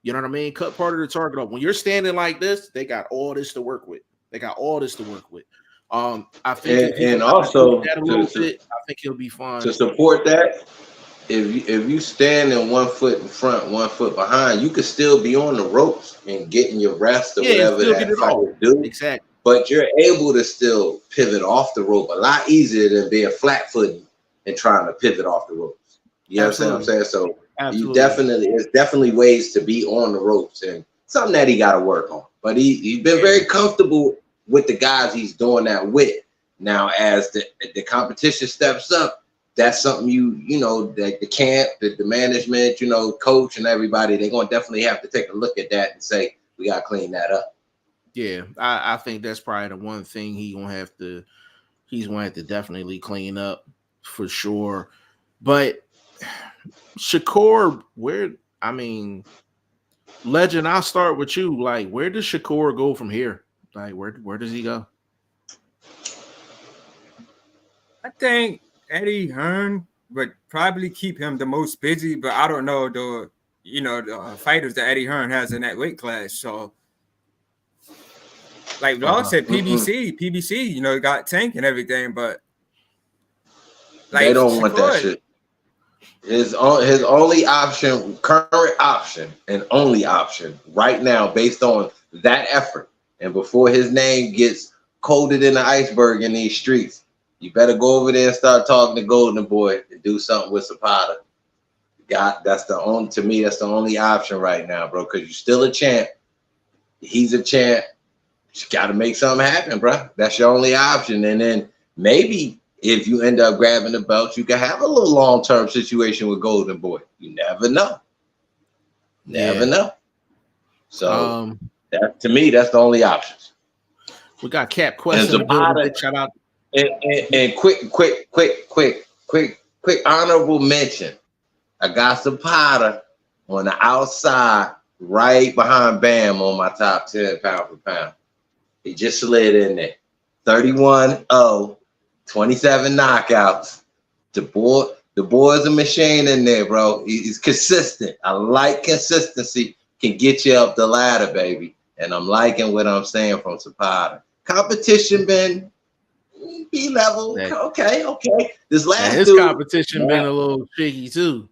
You know what I mean? Cut part of the target off. When you're standing like this, they got all this to work with. I think if he can And also that a little bit, I think he'll be fine. to support that, if you stand in 1 foot in front, 1 foot behind, you could still be on the ropes and getting your rest or whatever that fighter do. Exactly. But you're able to still pivot off the rope a lot easier than being flat-footed and trying to pivot off the ropes. You understand what I'm saying? So it's definitely ways to be on the ropes, and something that he got to work on. But he's been very comfortable with the guys he's doing that with. Now, as the competition steps up, that's something you know, the camp, the management, you know, coach and everybody, they're going to definitely have to take a look at that and say, we got to clean that up. Yeah, I think that's probably the one thing he's gonna have to definitely clean up for sure. But Shakur, Legend, I'll start with you. Like, where does Shakur go from here? Like, where does he go? I think Eddie Hearn would probably keep him the most busy, but I don't know the fighters that Eddie Hearn has in that weight class. So, like Law said, PBC, you know, got Tank and everything, but like, they don't want that shit. His only option, current option, and only option right now, based on that effort, and before his name gets coated in the iceberg in these streets, you better go over there and start talking to Golden Boy and do something with Zapata. That's the only option right now, bro. Because you're still a champ. He's a champ. You got to make something happen, bro. That's your only option. And then maybe if you end up grabbing the belt, you can have a little long-term situation with Golden Boy. You never know. Never know. So that, to me, that's the only options. We got Cap question. Shout out. And quick honorable mention. I got Zapata on the outside, right behind Bam on my top 10 pound for pound. He just slid in there. 31-0, 27 knockouts. The boy's a machine in there, bro. He's consistent. I like consistency. Can get you up the ladder, baby. And I'm liking what I'm saying from Zapata. Competition been B-level. Okay. This last his competition been a little shaky too.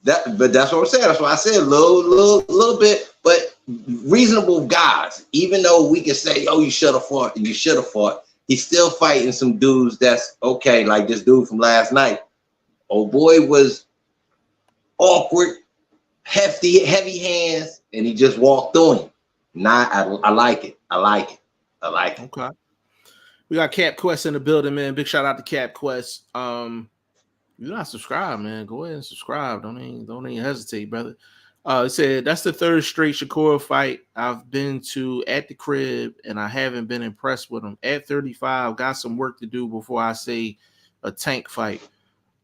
But that's what I'm saying. That's why I said a little bit, but reasonable guys. Even though we can say, "Oh, you should have fought," he's still fighting some dudes that's okay. Like this dude from last night. Oh boy, was awkward, heavy hands, and he just walked through him. I like it. Okay. We got Cap Quest in the building, man. Big shout out to Cap Quest. You're not subscribed, man. Go ahead and subscribe. Don't even hesitate, brother. It said that's the third straight Shakur fight I've been to at the crib, and I haven't been impressed with him. At 35, got some work to do before I say a Tank fight.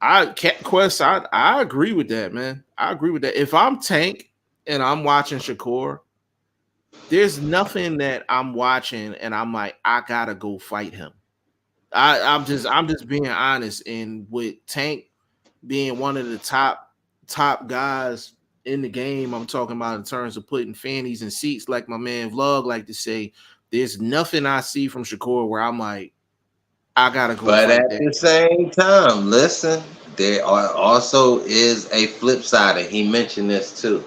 Cap Quest, I agree with that, man. I agree with that. If I'm Tank and I'm watching Shakur, there's nothing that I'm watching and I'm like, I gotta go fight him. I'm just being honest, and with Tank being one of the top guys in the game, I'm talking about in terms of putting fannies in seats, like my man Vlog like to say. There's nothing I see from Shakur where I'm like, I gotta go. But at the same time, listen, there also is a flip side, and he mentioned this too.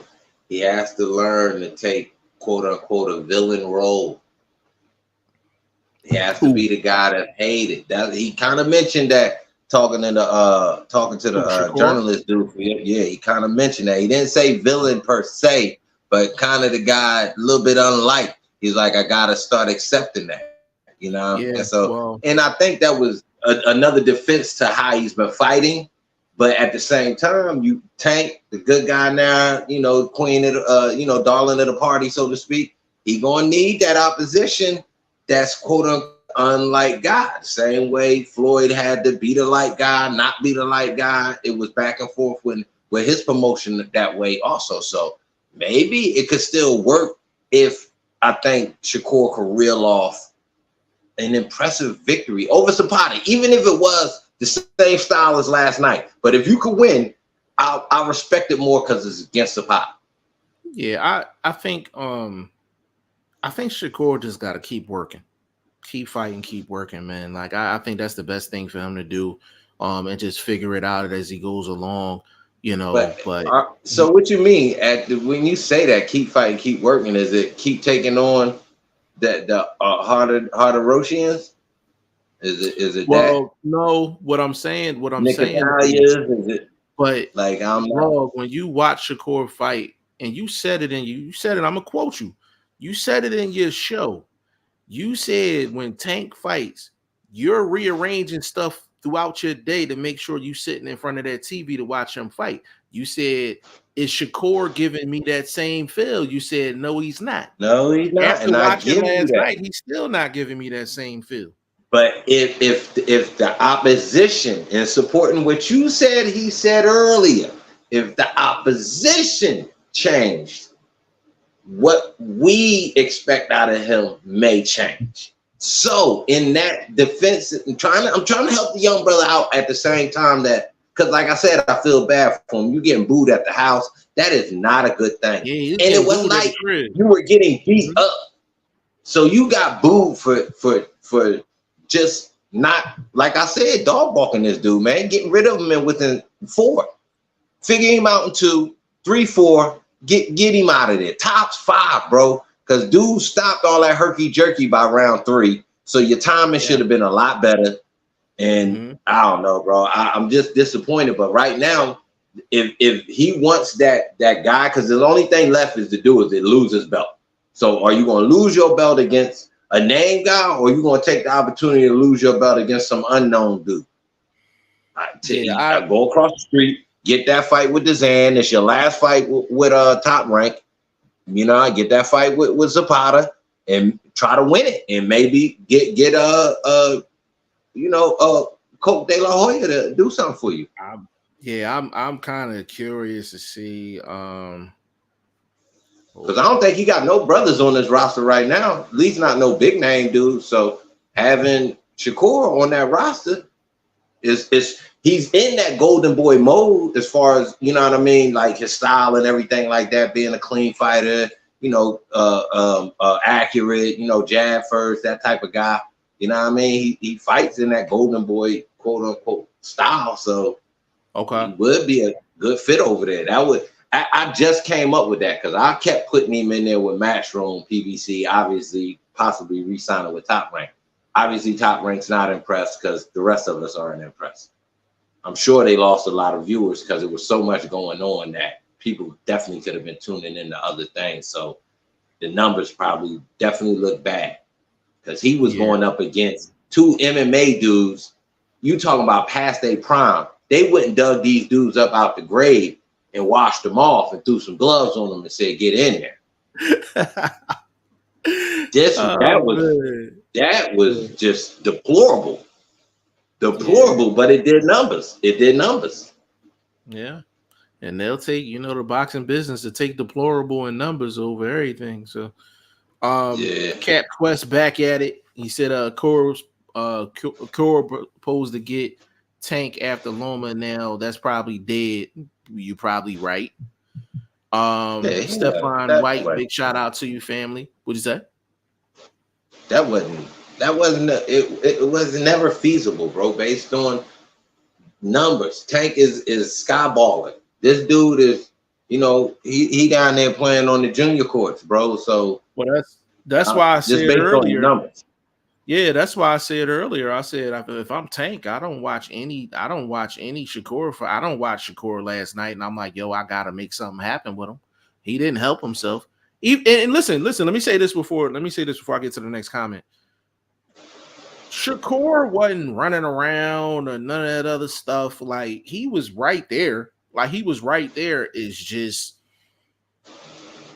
He has to learn to take quote unquote a villain role. He has to be the guy that hated. That he kind of mentioned that talking to the journalist dude. Yeah, he kind of mentioned that. He didn't say villain per se, but kind of the guy a little bit unliked. He's like, I gotta start accepting that, you know. Yeah, and I think that was another defense to how he's been fighting. But at the same time, you Tank, the good guy now, you know, queen of darling of the party, so to speak. He gonna need that opposition. That's quote unquote unlike God. Same way Floyd had to be the light guy, not be the light guy. It was back and forth with his promotion that way also. So maybe it could still work if I think Shakur could reel off an impressive victory over Zapata, even if it was the same style as last night. But if you could win, I'll respect it more because it's against Zapata. Yeah, I think Shakur just got to keep working, keep fighting, keep working, man. Like I think that's the best thing for him to do, and just figure it out as he goes along, But so what you mean when you say that keep fighting, keep working? Is it keep taking on the harder Roshians? Is it well, that? no, what I'm saying Is it but like when you watch Shakur fight, and you said it, I'm gonna quote you. You said it in your show. You said when Tank fights, you're rearranging stuff throughout your day to make sure you sitting in front of that TV to watch him fight. You said, is Shakur giving me that same feel? You said, no, he's not. No, he's not. After and watching last night, he's still not giving me that same feel. But if the opposition, and supporting what you said, he said earlier, if the opposition changed, what we expect out of him may change. So in that defense, I'm trying to help the young brother out at the same time, that because like I said, I feel bad for him. You getting booed at the house, that is not a good thing. Yeah, and it wasn't like you were getting beat up. So you got booed for just not, like I said, dog walking this dude, man. Getting rid of him and within 4. Figure him out in 2, 3, 4. Get him out of there. Tops 5, bro. Because dude stopped all that herky jerky by round 3. So your timing should have been a lot better. And I don't know, bro. I'm just disappointed. But right now, if he wants that guy, because the only thing left is to do is to lose his belt. So are you going to lose your belt against a name guy, or are you going to take the opportunity to lose your belt against some unknown dude? Go across the street, get that fight with Dezan. It's your last fight with Top Rank. Get that fight with Zapata and try to win it, and maybe get Coke De La Hoya to do something for you. I'm kind of curious to see. Because I don't think he got no brothers on this roster right now. At least not no big name dude. So having Shakur on that roster is he's in that golden boy mode as far as, you know what I mean, like his style and everything like that, being a clean fighter, accurate, jab first, that type of guy. You know what I mean? He fights in that golden boy, quote unquote, style. So he would be a good fit over there. I just came up with that because I kept putting him in there with Matchroom, PBC, obviously, possibly re-signing with Top Rank. Obviously, Top Rank's not impressed because the rest of us aren't impressed. I'm sure they lost a lot of viewers because there was so much going on that people definitely could have been tuning into other things. So the numbers probably definitely look bad because he was going up against 2 MMA dudes. You talking about past their prime. They wouldn't dug these dudes up out the grave and washed them off and threw some gloves on them and said, get in there. That was just deplorable. But it did numbers. Yeah. And they'll take, the boxing business to take deplorable in numbers over everything. So Cap Quest back at it. He said Cora proposed to get Tank after Loma. Now that's probably dead. You're probably right. Stephon White, big shout out to you, family. What'd you say? It was never feasible, bro, based on numbers. Tank is skyballing. This dude is, he down there playing on the junior courts, bro. So that's why I said earlier. Numbers. Yeah, that's why I said earlier. I said if I'm Tank, I don't watch any Shakur. I don't watch Shakur last night, and I'm like, yo, I gotta make something happen with him. He didn't help himself. And listen. Let me say this before I get to the next comment. Shakur wasn't running around or none of that other stuff. Like he was right there. It's just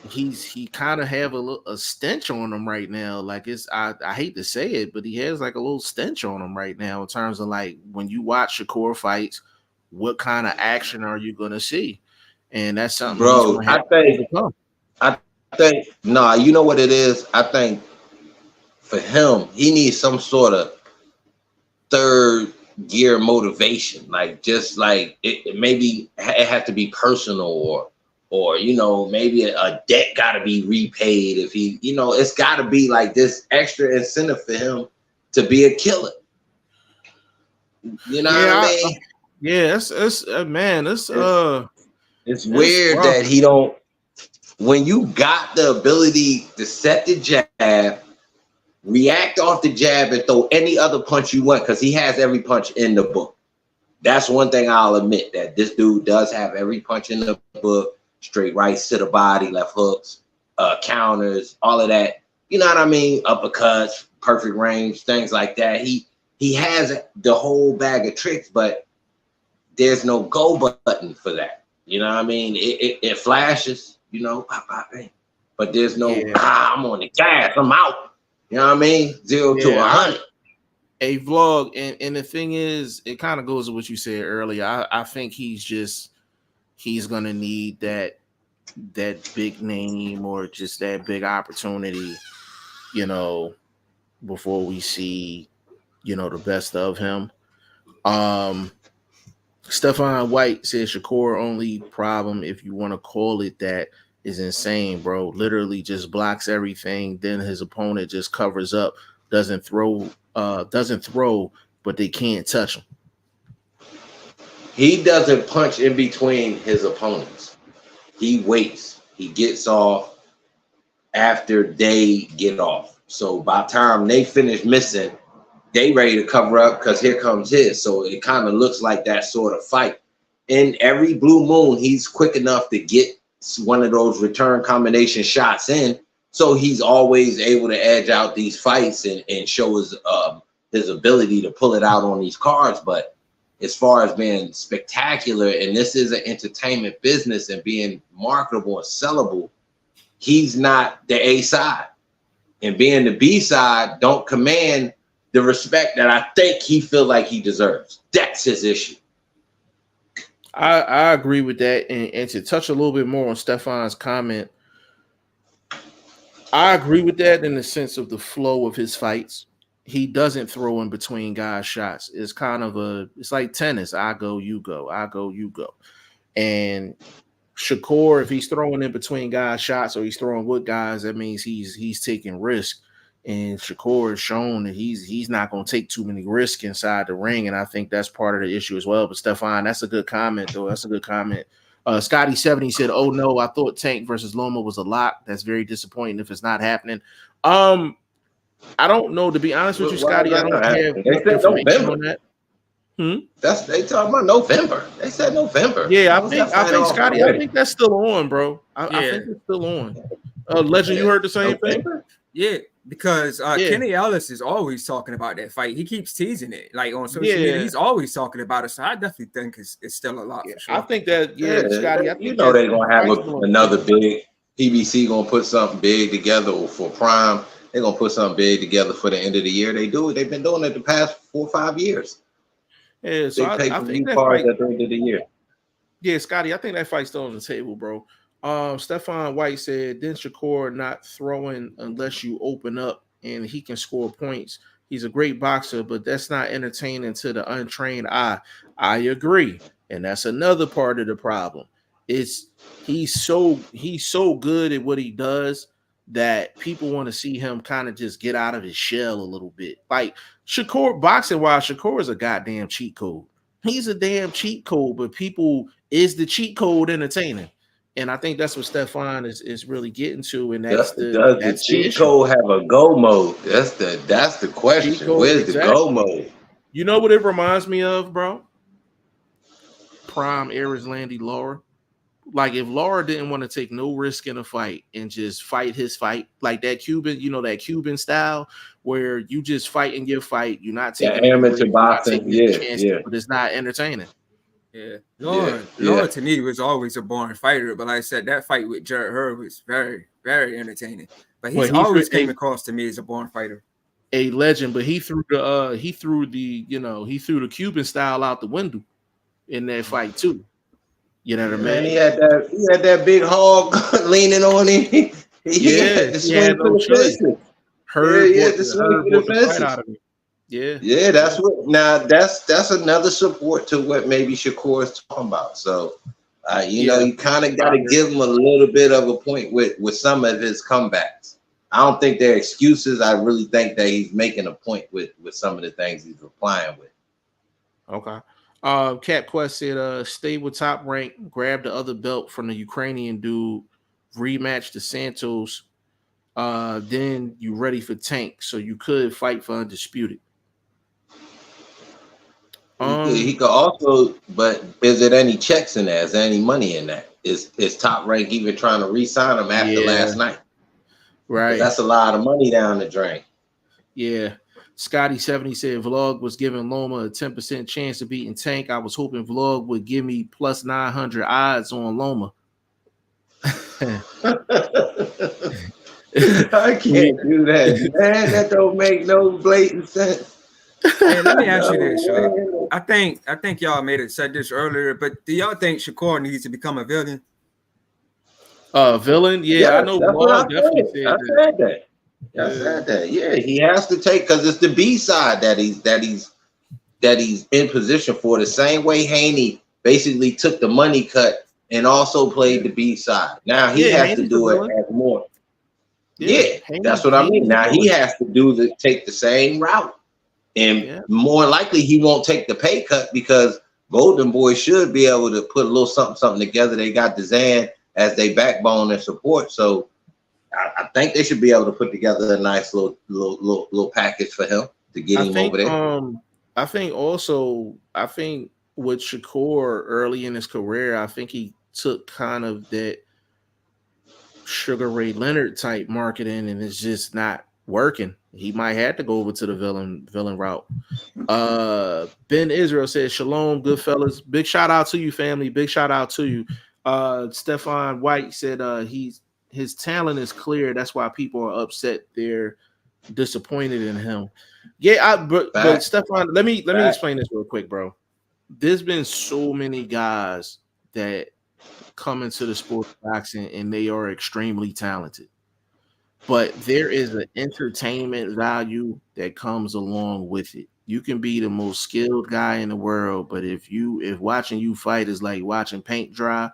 he kind of have a stench on him right now. Like I hate to say it, but he has like a little stench on him right now in terms of like when you watch Shakur fights, what kind of action are you gonna see? And that's something, bro. I think you know what it is. I think for him, he needs some sort of third gear motivation. Like just like it maybe it has to be personal, or or maybe a debt got to be repaid if he, it's got to be like this extra incentive for him to be a killer. You know what I mean? Yeah, it's man, it's weird that he don't. When you got the ability to set the jab, react off the jab, and throw any other punch you want, because he has every punch in the book. That's one thing I'll admit, that this dude does have every punch in the book. Straight rights to the body, left hooks, counters, all of that. You know what I mean? Uppercuts, perfect range, things like that. He has the whole bag of tricks, but there's no go button for that. You know what I mean? It flashes, pop, pop, bang. But there's no, I'm on the gas, I'm out. You know what I mean? 0 to 100. A vlog, and the thing is, it kind of goes to what you said earlier. I think he's gonna need that big name or just that big opportunity, before we see, the best of him. Stephon White says Shakur only problem, if you want to call it that, is insane, bro. Literally just blocks everything. Then his opponent just covers up, doesn't throw, but they can't touch him. He doesn't punch in between his opponents. He waits. He gets off after they get off. So by the time they finish missing, they ready to cover up because here comes his. So it kind of looks like that sort of fight. In every blue moon, he's quick enough to get one of those return combination shots in. So he's always able to edge out these fights and show his ability to pull it out on these cards. But as far as being spectacular, and this is an entertainment business and being marketable and sellable, he's not the A side. And being the B side don't command the respect that I think he feel like he deserves. That's his issue. I agree with that. And to touch a little bit more on Stephon's comment, I agree with that in the sense of the flow of his fights. He doesn't throw in between guys' shots. It's kind of it's like tennis. I go, you go. I go, you go. And Shakur, if he's throwing in between guys' shots or he's throwing with guys, that means he's taking risk. And Shakur has shown that he's not going to take too many risks inside the ring. And I think that's part of the issue as well. But Stephon, that's a good comment, though. That's a good comment. Scotty70 said, "Oh no, I thought Tank versus Loma was a lock. That's very disappointing if it's not happening." I don't know, to be honest with you, Scotty. I don't have information on that. They talking about November. They said November. Yeah, I think Scotty, I think that's still on, bro. I think it's still on. Legend, you heard the same thing? Yeah, because Kenny Ellis is always talking about that fight. He keeps teasing it, like on social media. He's always talking about it. So I definitely think it's still a lot. For sure. I think that, Scotty. I think they're gonna have another big PBC gonna put something big together for Prime. They're gonna put something big together for the end of the year. They do it. They've been doing it the past 4 or 5 years. Yeah, so I think that fight at the end of the year. Yeah, Scotty, I think that fight's still on the table, bro. Stephon White said, then Shakur not throwing unless you open up and he can score points. He's a great boxer, but that's not entertaining to the untrained eye. I agree. And that's another part of the problem. He's so good at what he does that people want to see him kind of just get out of his shell a little bit. Like Shakur, boxing-wise, Shakur is a goddamn cheat code. He's a damn cheat code, but people is the cheat code entertaining. And I think that's what Stephon is really getting to. And that's the cheat code have a go mode? That's the question. Where's the go mode? You know what it reminds me of, bro? Prime Eris Landy Laura. Like if Laura didn't want to take no risk in a fight and just fight his fight, like that Cuban, that Cuban style where you just fight and your fight, you're not taking amateur boxing, but it's not entertaining. Yeah, Laura to me was always a boring fighter, but like I said, that fight with Jared Hurd was very, very entertaining. But he always came across to me as a boring fighter. A legend, but he threw the Cuban style out the window in that fight too. You know what I mean? He had that big hog leaning on him. He had no choice. Hurd bought the fight out of him. Yeah, that's another support to what maybe Shakur is talking about. So You kind of got to give him a little bit of a point with some of his comebacks. I don't think they're excuses. I really think that he's making a point with some of the things he's replying with. Okay. Cap Quest said, stay with Top Rank, grab the other belt from the Ukrainian dude, rematch the Santos, then you ready for Tank, so you could fight for Undisputed. He could also, but is there any checks in there? Is there any money in that? Is Top Rank even trying to re-sign him after last night? Right. That's a lot of money down the drain. Yeah. Scotty70 said Vlog was giving Loma a 10% chance of beating Tank. I was hoping Vlog would give me plus 900 odds on Loma. I can't do that, man. That don't make no blatant sense. Hey, let me ask you this. I think y'all said this earlier, but do y'all think Shakur needs to become a villain? Villain? Yeah, I know. Vlog definitely said that. I said that. Yeah, he has to take, because it's the B side that he's in position for. The same way Haney basically took the money cut and also played the B side. Now he has to do it as more. Yeah, that's what I mean. Now he has to take the same route, and more likely he won't take the pay cut, because Golden Boy should be able to put a little something together. They got Dezan as their backbone and support, so I think they should be able to put together a nice little package for him to get him over there. I think with Shakur early in his career, I think he took kind of that Sugar Ray Leonard type marketing, and it's just not working. He might have to go over to the villain route. Ben Israel says, Shalom, Goodfellas. Big shout out to you, family. Big shout out to you. Stefan White said his talent is clear. That's why people are upset. They're disappointed in him. Yeah, but Stefan, let me explain this real quick, bro. There's been so many guys that come into the sport of boxing and they are extremely talented, but there is an entertainment value that comes along with it. You can be the most skilled guy in the world, but if watching you fight is like watching paint dry,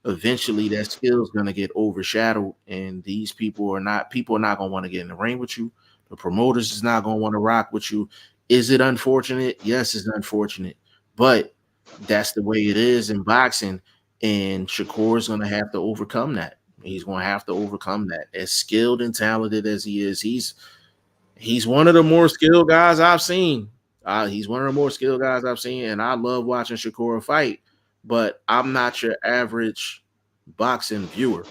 eventually that skill is going to get overshadowed, and these people are not going to want to get in the ring with you. The promoters is not going to want to rock with you. Is it unfortunate? Yes, it's unfortunate, but that's the way it is in boxing, and Shakur is going to have to overcome that. He's going to have to overcome that. As skilled and talented as he is, he's one of the more skilled guys I've seen. He's one of the more skilled guys I've seen, and I love watching Shakur fight, but I'm not your average boxing viewer.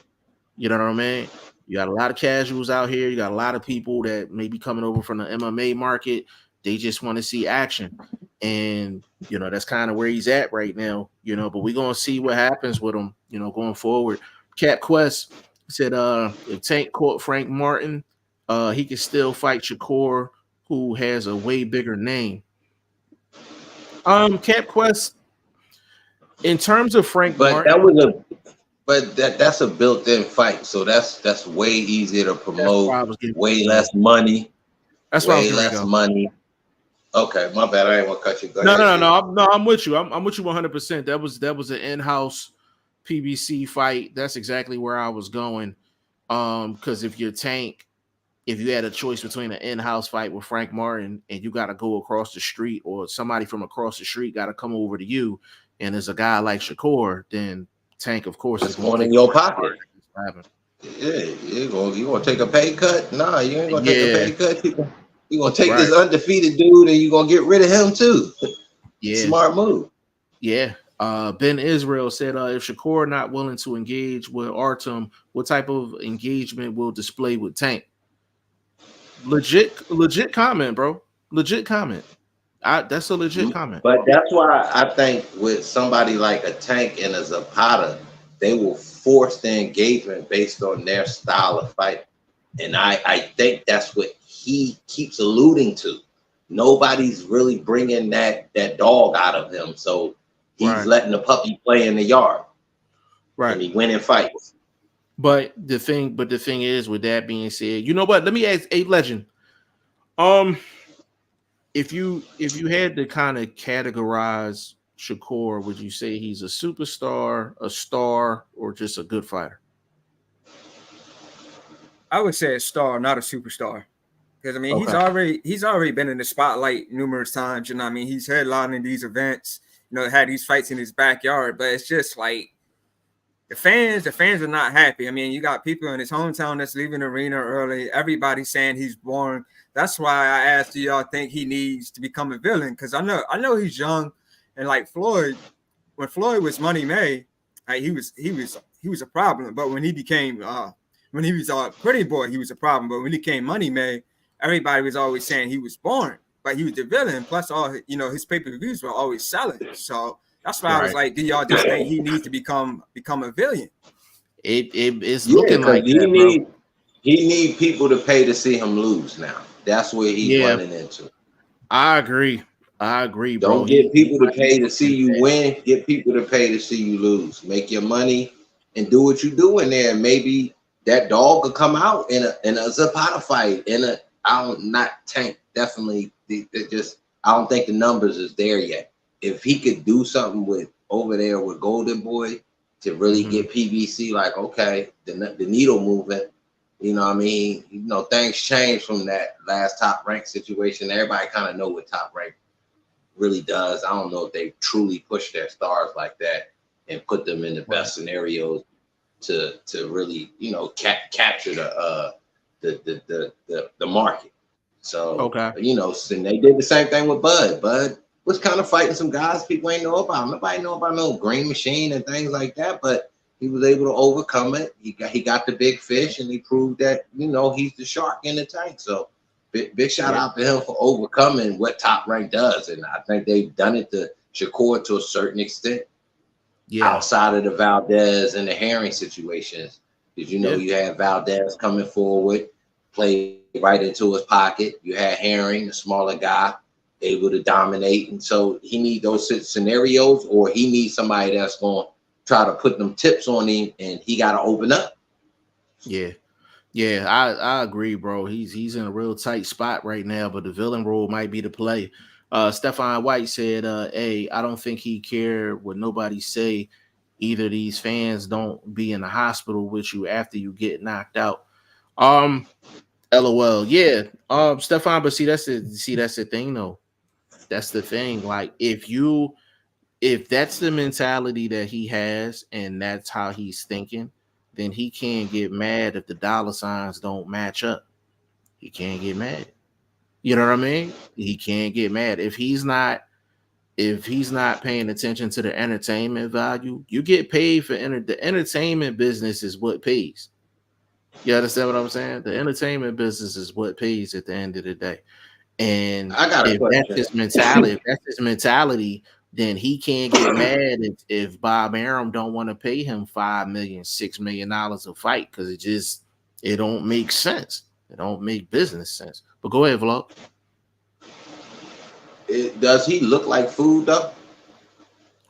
You know what I mean? You got a lot of casuals out here. You got a lot of people that may be coming over from the MMA market. They just want to see action. And, that's kind of where he's at right now, but we're going to see what happens with him, going forward. Cap Quest said, if Tank caught Frank Martin, he could still fight Shakur, who has a way bigger name. Cap Quest, in terms of Frank Martin, that's a built-in fight, so that's way easier to promote. Way less money. That's why way less money. Okay, my bad. I didn't want to cut you. No. I'm with you. I'm with you 100%. That was an in-house PBC fight. That's exactly where I was going. Because if you had a choice between an in-house fight with Frank Martin and you got to go across the street, or somebody from across the street got to come over to you, and there's a guy like Shakur, then Tank, of course, is going in your pocket. Yeah, you gonna take a pay cut? Nah, you ain't gonna take a pay cut. You gonna take this undefeated dude and you gonna get rid of him too. Yeah, smart move. Yeah. Ben Israel said, if Shakur not willing to engage with Artem, what type of engagement will display with Tank? Legit comment, bro. Legit comment. That's a legit comment. But that's why I think with somebody like a Tank and a Zapata, they will force the engagement based on their style of fight. And I think that's what he keeps alluding to. Nobody's really bringing that dog out of him. So he's letting the puppy play in the yard. Right. And he winning fights. But the thing is, with that being said, you know what? Let me ask Legend. If you had to kind of categorize Shakur, would you say he's a superstar, a star, or just a good fighter? I would say a star, not a superstar. Because I mean, Okay. he's already been in the spotlight numerous times. You know what I mean? He's headlining these events, you know, had these fights in his backyard, but it's just like the fans are not happy. I mean, you got people in his hometown that's leaving the arena early. Everybody's saying he's boring. That's why I asked, do y'all think he needs to become a villain? Because I know he's young, and like Floyd, when Floyd was Money May, like he was a problem. But when he became when he was Pretty Boy, he was a problem. But when he became Money May, everybody was always saying he was boring, but he was the villain. Plus, all you know, his pay-per-views were always selling. So that's why I was like, do y'all just think he needs to become a villain? It's looking like that, he need people to pay to see him lose now. That's where he's running into. I agree, bro. Don't get people to pay to see you win. Get people to pay to see you lose. Make your money and do what you do in there. Maybe that dog could come out in a Zapata fight. Tank. Definitely, I don't think the numbers is there yet. If he could do something with over there with Golden Boy to really get PBC, like, okay, the needle moving, you know what I mean? You know, things change from that last Top Rank situation. Everybody kind of know what Top Rank really does. I don't know if they truly push their stars like that and put them in the best scenarios to really, you know, capture the market. So, you know, and they did the same thing with Bud. Bud was kind of fighting some guys people ain't know about. Nobody know about no Green Machine and things like that, but he was able to overcome it. He got the big fish, and he proved that, you know, he's the shark in the tank. So big shout out to him for overcoming what Top Rank does. And I think they've done it to Shakur to a certain extent. Outside of the Valdez and the Herring situations. Because, you know, you had Valdez coming forward, play right into his pocket. You had Herring, the smaller guy, able to dominate. And so he needs those scenarios, or he needs somebody that's going to try to put them tips on him, and he got to open up. Yeah, I agree, bro. He's in a real tight spot right now, but the villain role might be the play. Stephon White said, hey, I don't think he cared what nobody say. Either these fans don't be in the hospital with you after you get knocked out. LOL. Yeah. Stephon, but that's the thing though. That's the thing. Like if that's the mentality that he has and that's how he's thinking, then he can't get mad if the dollar signs don't match up. He can't get mad. You know what I mean? He can't get mad if he's not paying attention to the entertainment value. You get paid for the entertainment business is what pays. You understand what I'm saying? The entertainment business is what pays at the end of the day. And if that's his mentality, then he can't get mad if Bob Arum don't want to pay him $5 million, $6 million a fight, because it don't make sense. It don't make business sense. But go ahead, Vlog. Does he look like food though?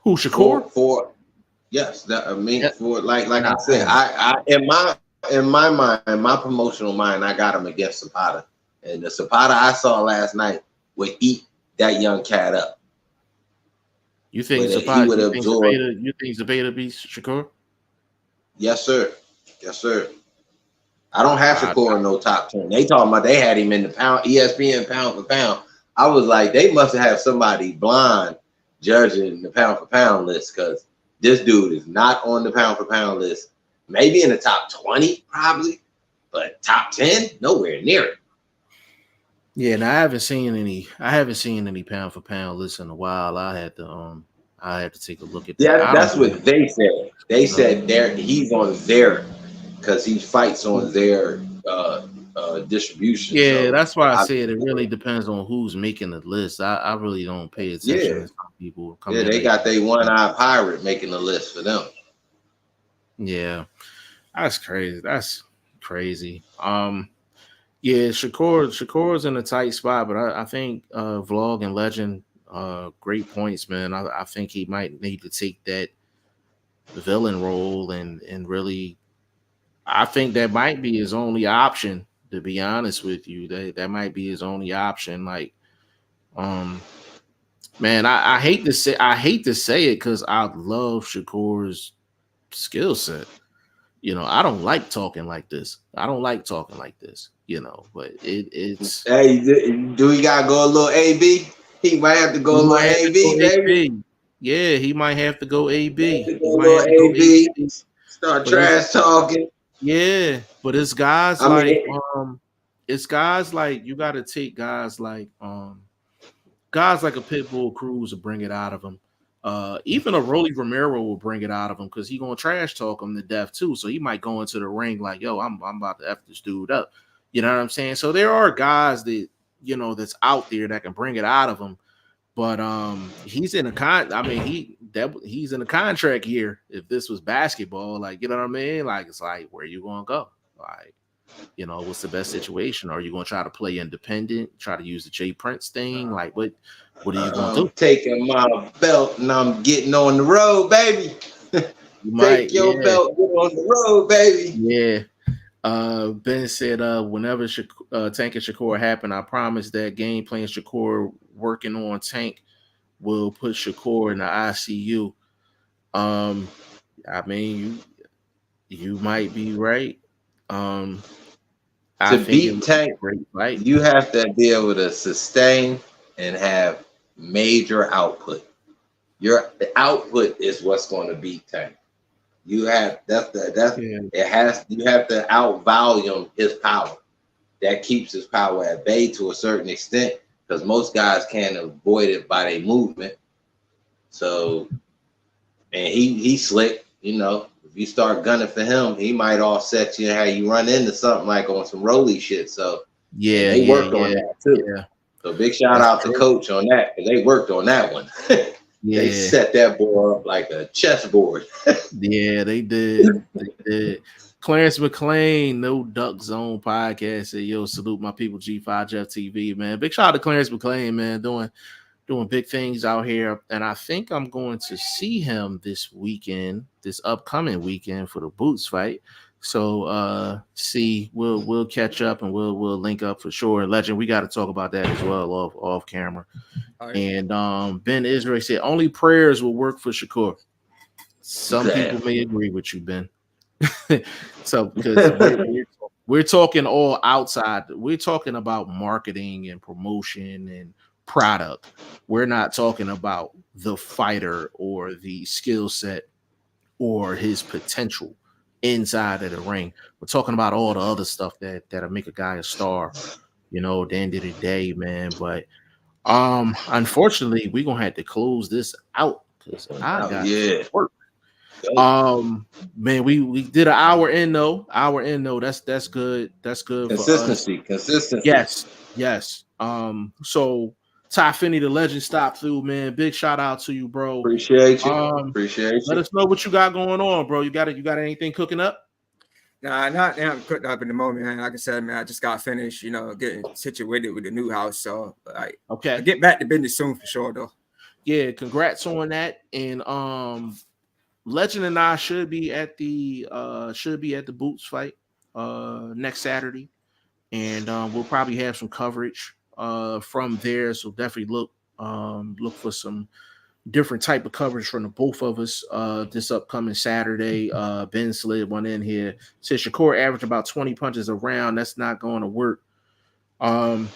Who, Shakur? Yes, for like I said, I in my mind, in my promotional mind, I got him against Zapata. And the Zapata I saw last night would eat that young cat up. You think Zapata beats Shakur? Yes, sir. Yes, sir. I don't have Shakur in no top 10. They talking about they had him in the ESPN pound for pound. I was like, they must have somebody blind judging the pound for pound list, because this dude is not on the pound for pound list. Maybe in the top 20, probably, but top 10, nowhere near it. Yeah, and I haven't seen any pound for pound lists in a while. I had to take a look at that. Yeah, that's what they said. They said he's on their, because he fights on their distribution. Yeah, so that's why I said it really depends on who's making the list. I really don't pay attention to some people. They got their one-eyed pirate making the list for them. Yeah, that's crazy. Yeah, Shakur's in a tight spot, but I think Vlog and Legend, great points, man. I think he might need to take that villain role and really, I think that might be his only option, to be honest with you. That might be his only option. Like, Man, I hate to say it because I love Shakur's skill set. I don't like talking like this. But it's Hey, do we gotta go a little AB? He might have to go a little AB, baby. Yeah, he might have to go AB. He might have to go AB. Start trash talking. Yeah, but it's guys it's guys like you got to take guys like a Pitbull Cruz to bring it out of him. Even a Rolly Romero will bring it out of him because he gonna trash talk him to death too. So he might go into the ring like, "Yo, I'm about to f this dude up." You know what I'm saying? So there are guys that that's out there that can bring it out of him. But he's in he's in a contract here. If this was basketball, like you know what I mean? Like it's like where you gonna go? Like what's the best situation? Are you gonna try to play independent? Try to use the Jay Prince thing? Like what are you gonna do? Taking my belt and I'm getting on the road, baby. Take your belt, get on the road, baby. Yeah. Ben said, whenever Tank and Shakur happen, I promise that game plan Shakur working on Tank will put Shakur in the ICU. I mean, you might be right. To beat Tank, you have to be able to sustain and have major output. Your output is what's going to beat Tank. You have you have to outvolume his power. That keeps his power at bay to a certain extent because most guys can't avoid it by their movement. So, and he's slick. If you start gunning for him, he might offset you and have you run into something like on some Rolly shit. So they worked on that too. Yeah. So big shout out to Coach on that because they worked on that one. They set that board up like a chessboard. Yeah, they did. Clarence McClain, No Duck Zone podcast said, "Yo, salute my people, G5 Jeff TV, man. Big shout out to Clarence McClain, man, doing big things out here. And I think I'm going to see him this upcoming weekend for the Boots fight. So we'll catch up and we'll link up for sure. And Legend, we got to talk about that as well off camera. Right. And Ben Israel said only prayers will work for Shakur. Some people may agree with you, Ben. So because we're talking all outside, we're talking about marketing and promotion and product. We're not talking about the fighter or the skill set or his potential inside of the ring. We're talking about all the other stuff that'll make a guy a star, at the end of the day, man. But unfortunately, we're gonna have to close this out because I got work. Man, we did an hour in though. That's good. That's good. Consistency. Yes. So Ty Finney, the legend, stopped through, man. Big shout out to you, bro. Appreciate you. Let us know what you got going on, bro. You got anything cooking up? Nah, not now. I'm cooked up in the moment, man. Like I said, man, I just got finished, getting situated with the new house. So I'll get back to business soon for sure, though. Yeah, congrats on that. And Legend and I should be at the Boots fight next Saturday, and we'll probably have some coverage from there. So definitely look for some different type of coverage from the both of us this upcoming Saturday. Ben slid one in here. Said Shakur averaged about 20 punches a round. That's not going to work. And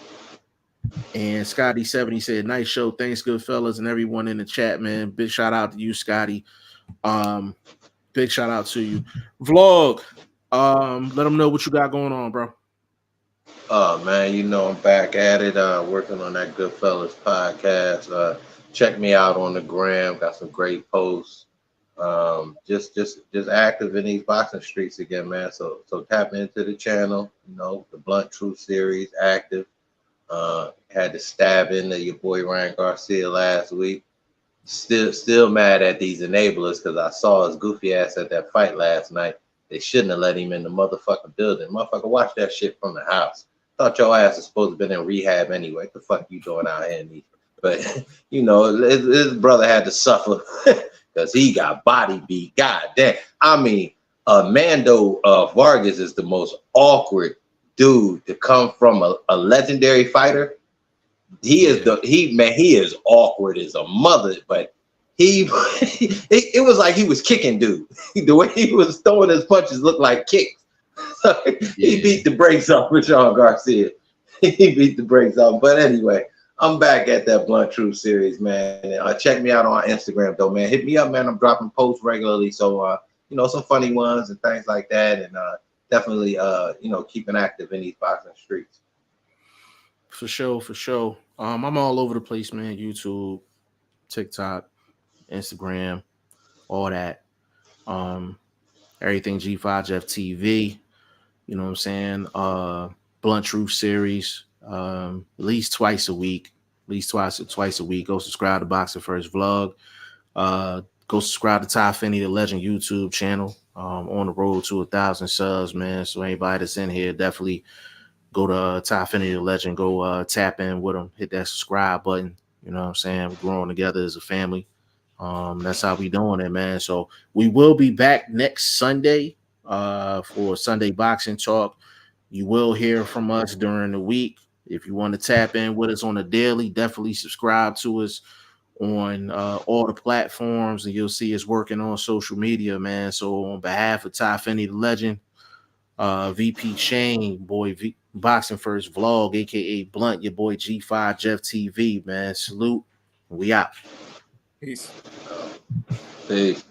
Scotty 70 said, "Nice show. Thanks, Goodfellas, and everyone in the chat, man. Big shout out to you, Scotty. Big shout out to you. Vlog. Let them know what you got going on, bro." Oh man, I'm back at it. Working on that Goodfellas podcast. Check me out on the gram. Got some great posts. Just active in these boxing streets again, man. So tap into the channel. The Blunt Truth series active. Had to stab into your boy Ryan Garcia last week. Still mad at these enablers because I saw his goofy ass at that fight last night. They shouldn't have let him in the motherfucking building. Motherfucker, watch that shit from the house. Thought your ass was supposed to have been in rehab anyway. What the fuck you doing out here? But his brother had to suffer because he got body beat. God damn. I mean, Mando Vargas is the most awkward dude to come from a legendary fighter He is awkward as a mother, but it was like he was kicking dude. The way he was throwing his punches looked like kicks. He beat the brakes off with Sean Garcia. He beat the brakes off. But anyway, I'm back at that Blunt Truth series, man. Check me out on Instagram, though, man. Hit me up, man. I'm dropping posts regularly, so some funny ones and things like that, and definitely keeping active in these boxing streets. For sure. I'm all over the place, man. YouTube, TikTok, Instagram, all that. Everything G5 Jeff TV. You know what I'm saying? Blunt Truth series. At least twice a week. Twice a week. Go subscribe to Boxing First Vlog. Go subscribe to Ty Finney, the Legend YouTube channel. On the road to 1,000 subs, man. So anybody that's in here, definitely go to Ty Finney, the Legend. Go tap in with them. Hit that subscribe button. You know what I'm saying? We're growing together as a family. That's how we doing it, man. So we will be back next Sunday for Sunday Boxing Talk. You will hear from us during the week. If you want to tap in with us on a daily, definitely subscribe to us on all the platforms, and you'll see us working on social media, man. So on behalf of Ty Finney, the Legend, VP Shane, Boxing First Vlog, aka Blunt, your boy G5 Jeff TV, man. Salute. We out. Peace. Peace.